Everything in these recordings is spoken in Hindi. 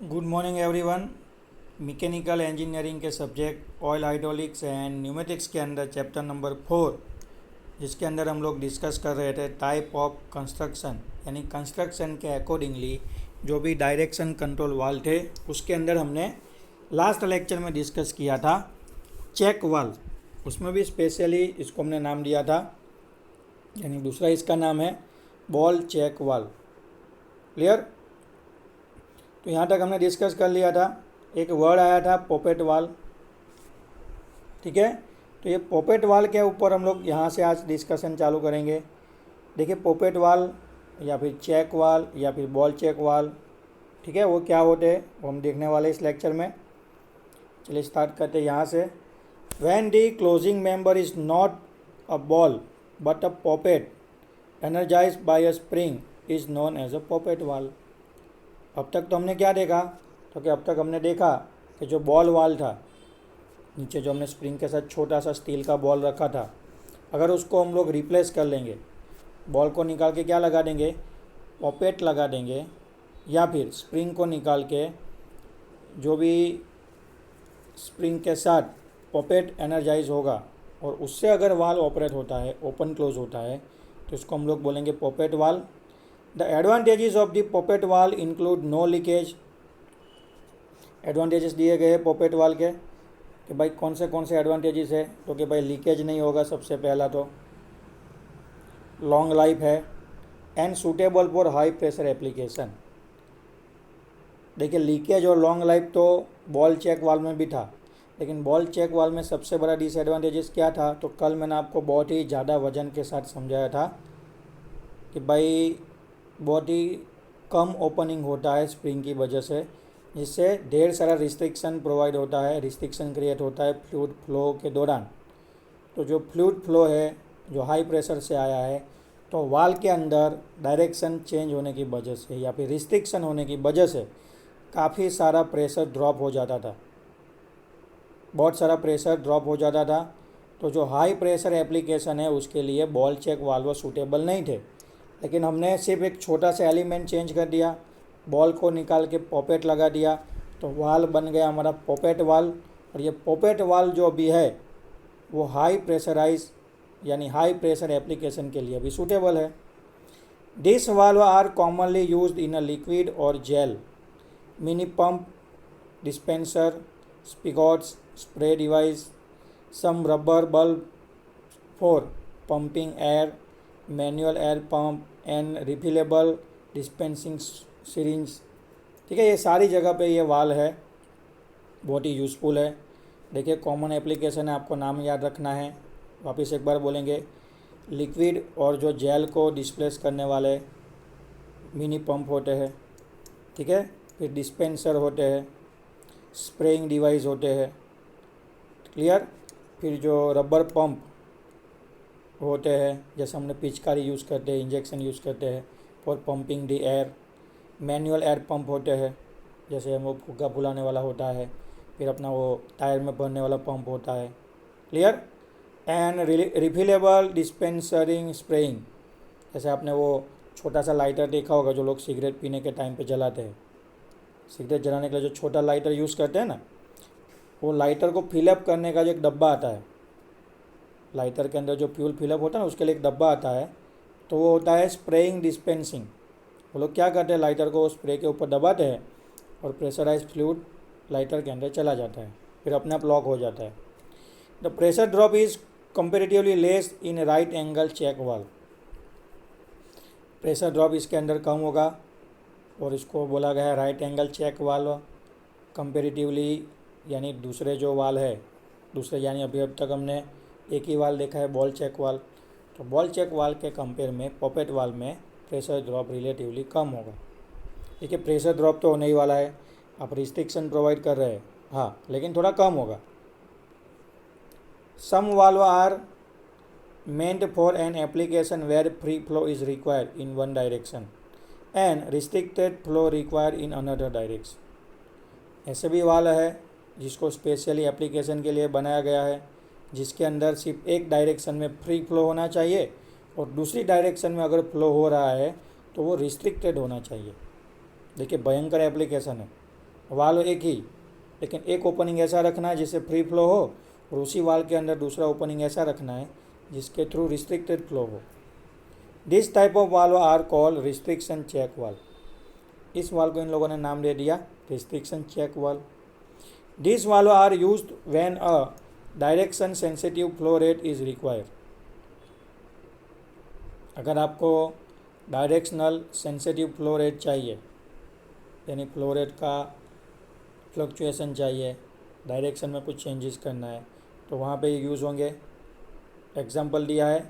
Good morning everyone. Mechanical engineering के subject oil hydraulics and pneumatics के अंदर चैप्टर नंबर 4, जिसके अंदर हम लोग डिस्कस कर रहे थे टाइप ऑफ कंस्ट्रक्शन, यानी कंस्ट्रक्शन के अकॉर्डिंगली जो भी डायरेक्शन कंट्रोल वाल्व थे उसके अंदर हमने लास्ट लेक्चर में डिस्कस किया था चेक वाल्व। उसमें भी स्पेशली इसको हमने नाम दिया था, यानी दूसरा इसका नाम है बॉल चेक वाल्व। क्लियर? तो यहाँ तक हमने डिस्कस कर लिया था। एक वर्ड आया था पॉपेट वाल्व, ठीक है। तो ये पॉपेट वाल्व के ऊपर हम लोग यहाँ से आज डिस्कशन चालू करेंगे। देखिए, पॉपेट वाल्व या फिर चेक वाल्व या फिर बॉल चेक वाल्व, ठीक है, वो क्या होते हैं वो हम देखने वाले इस लेक्चर में। चलिए स्टार्ट करते हैं यहाँ से। When the closing member is not a ball but a poppet energised by a spring is known as a poppet valve. अब तक तो हमने क्या देखा, तो कि अब तक हमने देखा कि जो बॉल वाल था, नीचे जो हमने स्प्रिंग के साथ छोटा सा स्टील का बॉल रखा था, अगर उसको हम लोग रिप्लेस कर लेंगे, बॉल को निकाल के क्या लगा देंगे, पॉपेट लगा देंगे, या फिर स्प्रिंग को निकाल के जो भी स्प्रिंग के साथ पॉपेट एनर्जाइज होगा और उससे अगर वाल ऑपरेट होता है, ओपन क्लोज होता है, तो इसको हम लोग बोलेंगे पॉपेट वाल। The advantages of the poppet valve include no leakage। Advantages दिए गए हैं पॉपेट वाल्व के कि भाई कौन से एडवांटेजेस है, तो कि भाई लीकेज नहीं होगा सबसे पहला, तो लॉन्ग लाइफ है and suitable for high pressure application. देखिए, लीकेज और लॉन्ग लाइफ तो बॉल चेक वाल्व में भी था, लेकिन बॉल चेक वाल्व में सबसे बड़ा डिसएडवांटेजेस क्या था, तो कल मैंने आपको बहुत ही ज़्यादा वजन के साथ समझाया था कि भाई बहुत ही कम ओपनिंग होता है स्प्रिंग की वजह से, जिससे ढेर सारा रिस्ट्रिक्शन प्रोवाइड होता है, रिस्ट्रिक्शन क्रिएट होता है फ्लूइड फ्लो के दौरान। तो जो फ्लूइड फ्लो है जो हाई प्रेशर से आया है, तो वाल के अंदर डायरेक्शन चेंज होने की वजह से या फिर रिस्ट्रिक्शन होने की वजह से काफ़ी सारा प्रेशर ड्रॉप हो जाता था, बहुत सारा प्रेशर ड्रॉप हो जाता था। तो जो हाई प्रेशर एप्लीकेशन है उसके लिए बॉल चेक वाल्व सूटेबल नहीं थे, लेकिन हमने सिर्फ एक छोटा सा एलिमेंट चेंज कर दिया, बॉल को निकाल के पॉपेट लगा दिया, तो वाल बन गया हमारा पॉपेट वाल। और ये पॉपेट वाल जो भी है वो हाई प्रेशराइज यानी हाई प्रेशर एप्लीकेशन के लिए भी सूटेबल है। This valve are commonly used in a liquid और gel, mini pump, dispenser, spigots, spray device, some rubber bulb for pumping air, manual air pump and refillable dispensing syringe. ठीक है, ये सारी जगह पे ये वाल है, बहुत ही यूज़फुल है। देखिए, कॉमन एप्लीकेशन है, आपको नाम याद रखना है। वापस एक बार बोलेंगे, लिक्विड और जो जेल को डिस्प्लेस करने वाले मिनी पंप होते हैं, ठीक है, फिर डिस्पेंसर होते हैं, स्प्रेइंग डिवाइस होते हैं, क्लियर, फिर जो रबर पंप होते हैं, जैसे हमने पिचकारी यूज़ करते हैं, इंजेक्शन यूज़ करते हैं for pumping the air, manual air pump होते हैं, जैसे वो फुग्गा फुलाने वाला होता है, फिर अपना वो टायर में भरने वाला पंप होता है, क्लियर, एंड रिफिलेबल डिस्पेंसरिंग स्प्रेइंग। जैसे आपने वो छोटा सा लाइटर देखा होगा जो लोग सिगरेट पीने के टाइम पे जलाते हैं, सिगरेट जलाने के लिए जो छोटा लाइटर यूज़ करते हैं ना, वो लाइटर को फिलअप करने का जो एक डब्बा आता है, लाइटर के अंदर जो फ्यूल फिलअप होता है ना उसके लिए एक डब्बा आता है, तो वो होता है स्प्रेइंग डिस्पेंसिंग। वो लोग क्या करते हैं, लाइटर को स्प्रे के ऊपर दबाते हैं और प्रेशराइज फ्लूइड लाइटर के अंदर चला जाता है, फिर अपने आप लॉक हो जाता है। The pressure drop is comparatively less in right angle check valve. Pressure drop इसके अंदर कम होगा और इसको बोला गया है right angle check valve comparatively, यानी दूसरे जो वाल है, दूसरे यानी अभी अब तक हमने एक ही वाल देखा है बॉल चेक वाल, तो बॉल चेक वाल के कंपेयर में पॉपेट वाल में प्रेशर ड्रॉप रिलेटिवली कम होगा। देखिए, प्रेशर ड्रॉप तो होने ही वाला है, आप रिस्ट्रिक्शन प्रोवाइड कर रहे हैं, हाँ, लेकिन थोड़ा कम होगा। Some valve are meant for an application where free flow is required in one direction and restricted flow required in another direction। ऐसे भी वाल्व है जिसको स्पेशली एप्लीकेशन के लिए बनाया गया है, जिसके अंदर सिर्फ एक डायरेक्शन में फ्री फ्लो होना चाहिए और दूसरी डायरेक्शन में अगर फ्लो हो रहा है तो वो रिस्ट्रिक्टेड होना चाहिए। देखिए, भयंकर एप्लीकेशन है, वाल्व एक ही, लेकिन एक ओपनिंग ऐसा रखना है जिससे फ्री फ्लो हो, और उसी वाल्व के अंदर दूसरा ओपनिंग ऐसा रखना है जिसके थ्रू रिस्ट्रिक्टेड फ्लो हो। This type of valve are called restriction check valve. इस वाल्व को इन लोगों ने नाम दे दिया restriction check valve. This valve are used when a direction sensitive flow rate is required. अगर आपको डायरेक्शनल सेंसिटिव फ्लो रेट चाहिए, यानी फ्लो रेट का फ्लक्चुएशन चाहिए, डायरेक्शन में कुछ चेंजेस करना है, तो वहाँ पे ये यूज़ होंगे। एग्जांपल दिया है,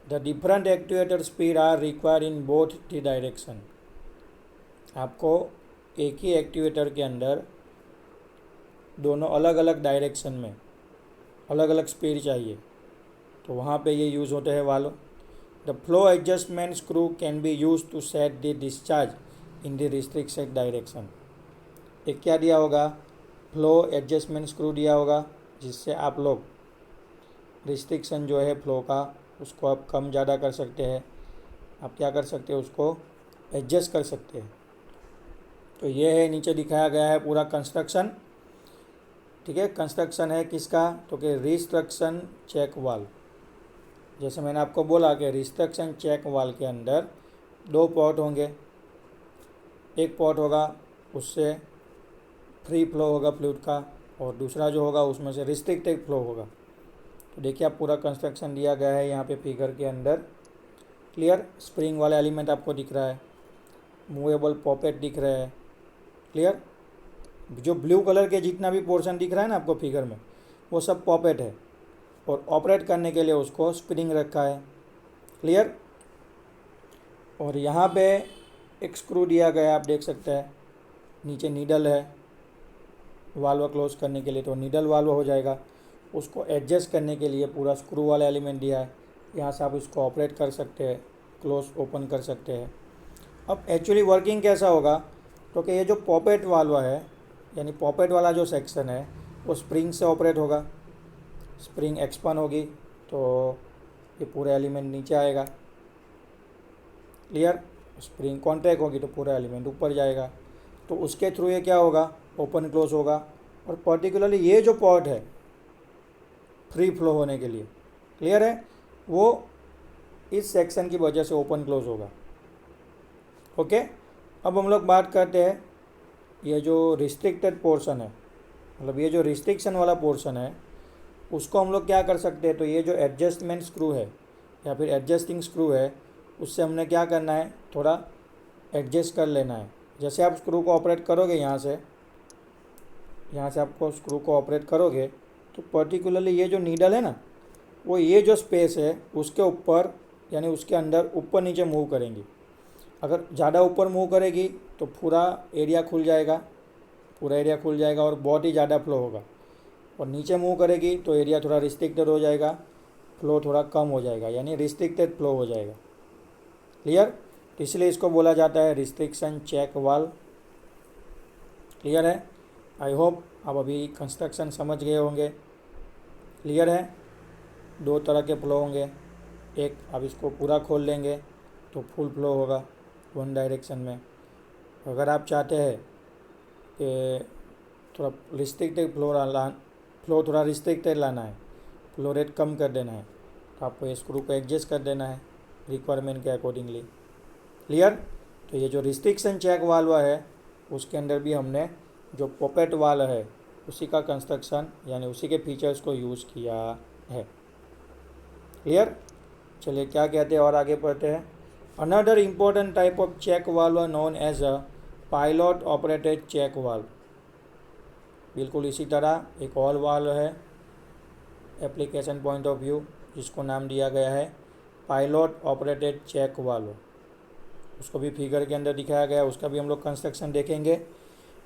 the different actuator speed are required in both the direction. आपको एक ही एक्चुएटर के अंदर दोनों अलग अलग डायरेक्शन में अलग अलग स्पीड चाहिए, तो वहाँ पे ये यूज़ होते हैं valve. The flow adjustment screw can be use to set the discharge in the restricted direction. एक क्या दिया होगा, फ्लो एडजस्टमेंट स्क्रू दिया होगा, जिससे आप लोग रिस्ट्रिक्शन जो है फ्लो का उसको आप कम ज़्यादा कर सकते हैं। आप क्या कर सकते हैं, उसको एडजस्ट कर सकते हैं। तो ये है, नीचे दिखाया गया है पूरा कंस्ट्रक्शन। ठीक है, कंस्ट्रक्शन है किसका, तो कि रिस्ट्रक्शन चेक वाल्व। जैसे मैंने आपको बोला कि रिस्ट्रक्शन चेक वाल्व के अंदर दो पोर्ट होंगे। एक पोर्ट होगा उससे फ्री फ्लो होगा फ्लूइड का, और दूसरा जो होगा उसमें से रिस्ट्रिक्टेड फ्लो होगा। तो देखिए आप पूरा कंस्ट्रक्शन दिया गया है यहाँ पे फिगर के अंदर। क्लियर, स्प्रिंग वाला एलिमेंट आपको दिख रहा है, मूवेबल पॉपेट दिख रहा है। क्लियर, जो ब्लू कलर के जितना भी पोर्शन दिख रहा है ना आपको फिगर में, वो सब पॉपेट है, और ऑपरेट करने के लिए उसको स्प्रिंग रखा है। क्लियर, और यहाँ पे एक स्क्रू दिया गया है, आप देख सकते हैं। नीचे नीडल है वाल्व क्लोज करने के लिए, तो नीडल वाल्व हो जाएगा। उसको एडजस्ट करने के लिए पूरा स्क्रू वाला एलिमेंट दिया है, यहाँ से आप इसको ऑपरेट कर सकते हैं, क्लोज ओपन कर सकते हैं। अब एक्चुअली वर्किंग कैसा होगा, तो कि ये जो पॉपेट वाल्व है, यानी पॉपेट वाला जो सेक्शन है, वो स्प्रिंग से ऑपरेट होगा। स्प्रिंग एक्सपांड होगी तो ये पूरा एलिमेंट नीचे आएगा। क्लियर, स्प्रिंग कॉन्ट्रैक्ट होगी तो पूरा एलिमेंट ऊपर जाएगा। तो उसके थ्रू ये क्या होगा, ओपन क्लोज होगा। और पर्टिकुलरली ये जो पोर्ट है फ्री फ्लो होने के लिए, क्लियर है, वो इस सेक्शन की वजह से ओपन क्लोज होगा। ओके, अब हम लोग बात करते हैं ये जो रिस्ट्रिक्टेड पोर्शन है, मतलब ये जो रिस्ट्रिक्शन वाला पोर्शन है, उसको हम लोग क्या कर सकते हैं। तो ये जो एडजस्टमेंट स्क्रू है या फिर एडजस्टिंग स्क्रू है, उससे हमने क्या करना है, थोड़ा एडजस्ट कर लेना है। जैसे आप स्क्रू को ऑपरेट करोगे यहाँ से आपको स्क्रू को ऑपरेट करोगे, तो पर्टिकुलरली ये जो नीडल है ना, वो ये जो स्पेस है उसके ऊपर यानी उसके अंदर ऊपर नीचे मूव करेंगी। अगर ज़्यादा ऊपर मूव करेगी तो पूरा एरिया खुल जाएगा, और बहुत ही ज़्यादा फ्लो होगा। और नीचे मूव करेगी तो एरिया थोड़ा रिस्ट्रिक्टेड हो जाएगा, फ्लो थोड़ा कम हो जाएगा, यानी रिस्ट्रिक्टेड फ्लो हो जाएगा। क्लियर, इसलिए इसको बोला जाता है रिस्ट्रिक्शन चेक वाल्व। क्लियर है, आई होप आप अभी कंस्ट्रक्शन समझ गए होंगे। क्लियर है, दो तरह के फ्लो होंगे, एक आप इसको पूरा खोल लेंगे तो फुल फ्लो होगा वन डायरेक्शन में। अगर आप चाहते हैं कि थोड़ा रिस्ट्रिक्टेड फ्लो थोड़ा रिस्ट्रिक्टेड लाना है, फ्लो रेट कम कर देना है, तो आपको ये स्क्रू को एडजस्ट कर देना है रिक्वायरमेंट के अकॉर्डिंगली। क्लियर, तो ये जो रिस्ट्रिक्शन चेक वाल्व है उसके अंदर भी हमने जो पॉपेट वाल्व है उसी का कंस्ट्रक्शन यानी उसी के फीचर्स को यूज़ किया है। क्लियर, चलिए क्या कहते हैं और आगे पढ़ते हैं। Another important type of check valve known as a pilot operated check valve. बिल्कुल इसी तरह एक और वाल्व है एप्लीकेशन पॉइंट ऑफ व्यू, जिसको नाम दिया गया है पायलट ऑपरेटेड चेक वाल्व। उसको भी फिगर के अंदर दिखाया गया है, उसका भी हम लोग कंस्ट्रक्शन देखेंगे।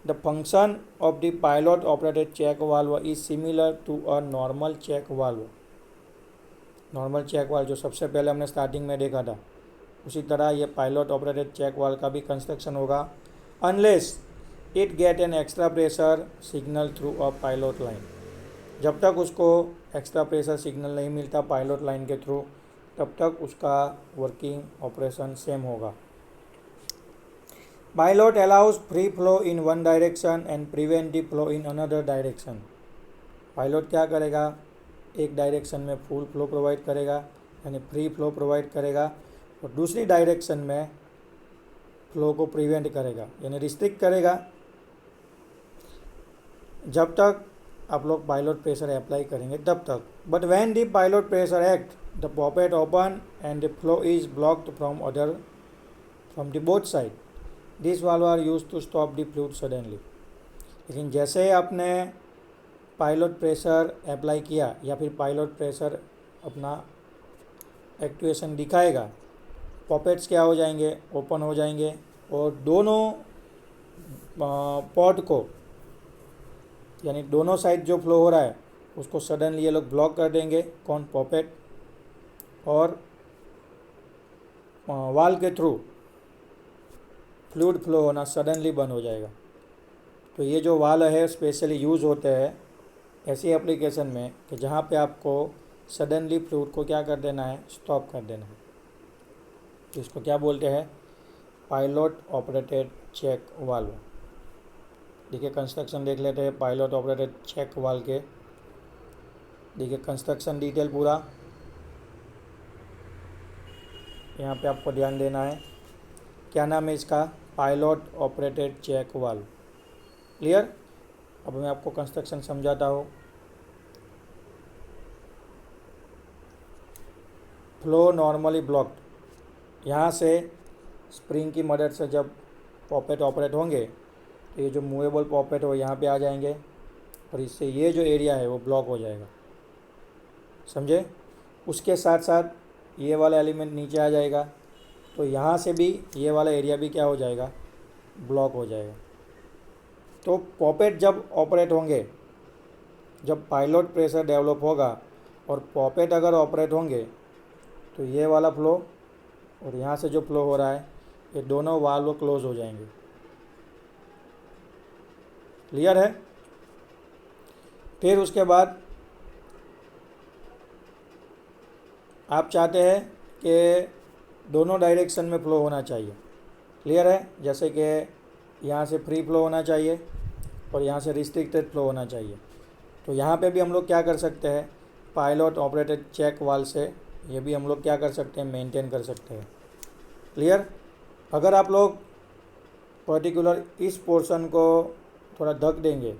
The function of the pilot operated check valve is similar to a normal check valve. Normal check valve जो सबसे पहले हमने स्टार्टिंग में देखा था, उसी तरह ये पायलट ऑपरेटेड चेक वाल्व का भी कंस्ट्रक्शन होगा, unless it get an extra pressure signal through a pilot line. जब तक उसको एक्स्ट्रा प्रेशर सिग्नल नहीं मिलता पायलट लाइन के थ्रू, तब तक उसका वर्किंग ऑपरेशन सेम होगा। Pilot allows free flow in one direction and prevent the flow in another direction. Pilot क्या करेगा, एक डायरेक्शन में फुल फ्लो प्रोवाइड करेगा यानी फ्री फ्लो प्रोवाइड करेगा, और दूसरी डायरेक्शन में फ्लो को प्रिवेंट करेगा यानी रिस्ट्रिक्ट करेगा जब तक आप लोग पायलट प्रेशर अप्लाई करेंगे तब तक। But when the pilot pressure act the poppet open and the flow is blocked from the both side, this valve are use to stop the fluid suddenly. लेकिन जैसे ही आपने पायलट प्रेशर अप्लाई किया या फिर पायलट प्रेशर अपना एक्चुएशन दिखाएगा, पॉपेट्स क्या हो जाएंगे, ओपन हो जाएंगे, और दोनों पॉट को यानी दोनों साइड जो फ्लो हो रहा है उसको सडनली ये लोग ब्लॉक कर देंगे। कौन, पॉपेट, और वाल के थ्रू फ्लूइड फ्लो होना सडनली बंद हो जाएगा। तो ये जो वाल है स्पेशली यूज़ होते हैं ऐसी एप्लीकेशन में कि जहाँ पे आपको सडनली फ्लूइड को क्या कर देना है, स्टॉप कर देना है। तो इसको क्या बोलते हैं, पायलट ऑपरेटेड चेक वाल्व। देखिए कंस्ट्रक्शन देख लेते हैं पायलट ऑपरेटेड चेक वाल्व के। देखिए कंस्ट्रक्शन डिटेल पूरा यहाँ पे आपको ध्यान देना है। क्या नाम है इसका, pilot operated check valve. Clear. अब मैं आपको कंस्ट्रक्शन समझाता हूँ। फ्लो नॉर्मली ब्लॉक्ड, यहाँ से स्प्रिंग की मदद से जब पॉपेट ऑपरेट होंगे तो ये जो मूवेबल पॉपेट हो यहाँ पे आ जाएंगे और इससे ये जो एरिया है वो ब्लॉक हो जाएगा, समझे। उसके साथ साथ ये वाला एलिमेंट नीचे आ जाएगा तो यहाँ से भी ये वाला एरिया भी क्या हो जाएगा, ब्लॉक हो जाएगा। तो पॉपेट जब ऑपरेट होंगे, जब पायलट प्रेशर डेवलप होगा और पॉपेट अगर ऑपरेट होंगे तो ये वाला फ्लो और यहाँ से जो फ्लो हो रहा है ये दोनों वाल्व क्लोज हो जाएंगे। क्लियर है। फिर उसके बाद आप चाहते हैं कि दोनों डायरेक्शन में फ़्लो होना चाहिए। क्लियर है। जैसे कि यहाँ से फ्री फ्लो होना चाहिए और यहाँ से रिस्ट्रिक्टेड फ्लो होना चाहिए। तो यहाँ पे भी हम लोग क्या कर सकते हैं, पायलट ऑपरेटेड चेक वाल्व से ये भी हम लोग क्या कर सकते हैं, मेंटेन कर सकते हैं। क्लियर। अगर आप लोग पर्टिकुलर इस पोर्शन को थोड़ा ढक देंगे,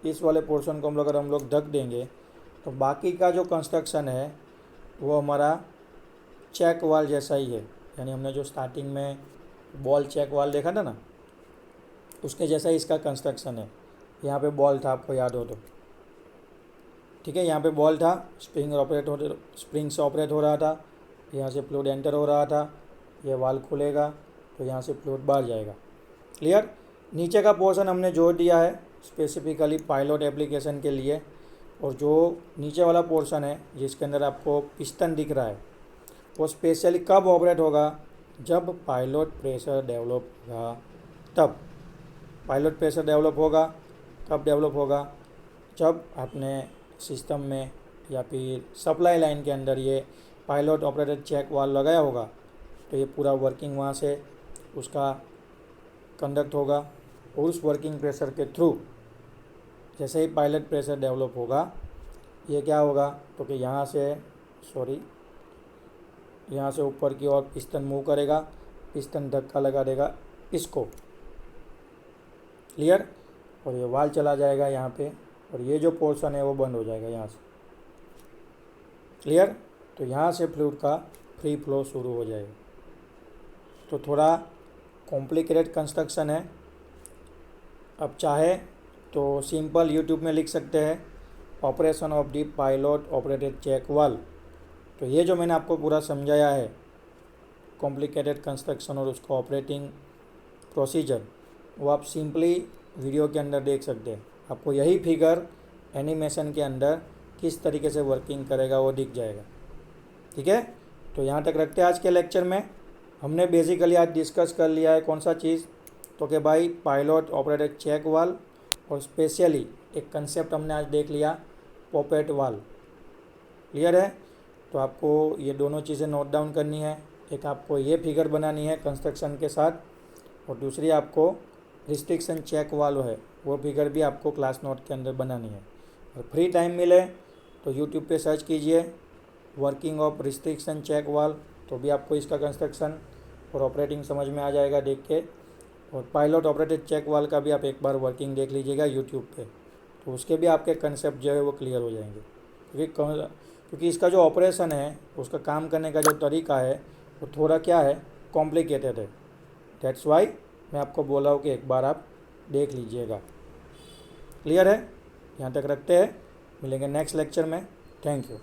इस वाले पोर्शन को अगर हम लोग ढक देंगे तो बाकी का जो कंस्ट्रक्शन है वो हमारा चेक वाल जैसा ही है। यानी हमने जो स्टार्टिंग में बॉल चेक वाल देखा था ना, उसके जैसा ही इसका कंस्ट्रक्शन है। यहाँ पे बॉल था, आपको याद हो तो, ठीक है। यहाँ पे बॉल था, स्प्रिंग से ऑपरेट हो रहा था, यहाँ से फ्लूइड एंटर हो रहा था, ये वाल खुलेगा तो यहाँ से फ्लूइड बाहर जाएगा। क्लियर। नीचे का पोर्शन हमने जोड़ दिया है स्पेसिफिकली पायलट एप्लीकेशन के लिए, और जो नीचे वाला पोर्शन है जिसके अंदर आपको पिस्टन दिख रहा है वो स्पेशली कब ऑपरेट होगा, जब पायलट प्रेशर डेवलप होगा तब। पायलट प्रेशर डेवलप होगा कब डेवलप होगा, जब आपने सिस्टम में या फिर सप्लाई लाइन के अंदर ये पायलट ऑपरेटेड चेक वाल्व लगाया होगा तो ये पूरा वर्किंग वहाँ से उसका कंडक्ट होगा, और उस वर्किंग प्रेशर के थ्रू जैसे ही पायलट प्रेशर डेवलप होगा ये क्या होगा, तो कि यहाँ से ऊपर की ओर पिस्टन मूव करेगा, पिस्टन धक्का लगा देगा इसको। क्लियर। और ये वाल चला जाएगा यहाँ पे, और ये जो पोर्शन है वो बंद हो जाएगा यहाँ से। क्लियर। तो यहाँ से फ्लूइड का फ्री फ्लो शुरू हो जाएगा। तो थोड़ा कॉम्प्लिकेटेड कंस्ट्रक्शन है। अब चाहे तो सिंपल यूट्यूब में लिख सकते हैं operation of the pilot operated check valve. तो ये जो मैंने आपको पूरा समझाया है कॉम्प्लिकेटेड कंस्ट्रक्शन और उसका ऑपरेटिंग प्रोसीजर, वो आप सिंपली वीडियो के अंदर देख सकते हैं। आपको यही फिगर एनिमेशन के अंदर किस तरीके से वर्किंग करेगा वो दिख जाएगा। ठीक है। तो यहाँ तक रखते हैं आज के लेक्चर में। हमने बेसिकली आज डिस्कस कर लिया है कौन सा चीज़, तो कि भाई पायलट ऑपरेटेड चेक वाल्व, और स्पेशली एक कंसेप्ट हमने आज देख लिया पॉपेट वाल्व। क्लियर है। तो आपको ये दोनों चीज़ें नोट डाउन करनी है, एक आपको ये फिगर बनानी है कंस्ट्रक्शन के साथ, और दूसरी आपको रिस्ट्रिक्शन चेक वाल्व है वो फिगर भी आपको क्लास नोट के अंदर बनानी है। और फ्री टाइम मिले तो यूट्यूब पे सर्च कीजिए working of restriction check valve, तो भी आपको इसका कंस्ट्रक्शन और ऑपरेटिंग समझ में आ जाएगा देख के। और पायलट ऑपरेटेड चेक वाल्व का भी आप एक बार वर्किंग देख लीजिएगा यूट्यूब पे, तो उसके भी आपके कंसेप्ट जो है वो क्लियर हो जाएंगे। क्योंकि इसका जो ऑपरेशन है उसका काम करने का जो तरीका है वो थोड़ा क्या है, कॉम्प्लिकेटेड है। दैट्स वाई मैं आपको बोला हूँ कि एक बार आप देख लीजिएगा। क्लियर है? यहाँ तक रखते हैं, मिलेंगे नेक्स्ट लेक्चर में। Thank you.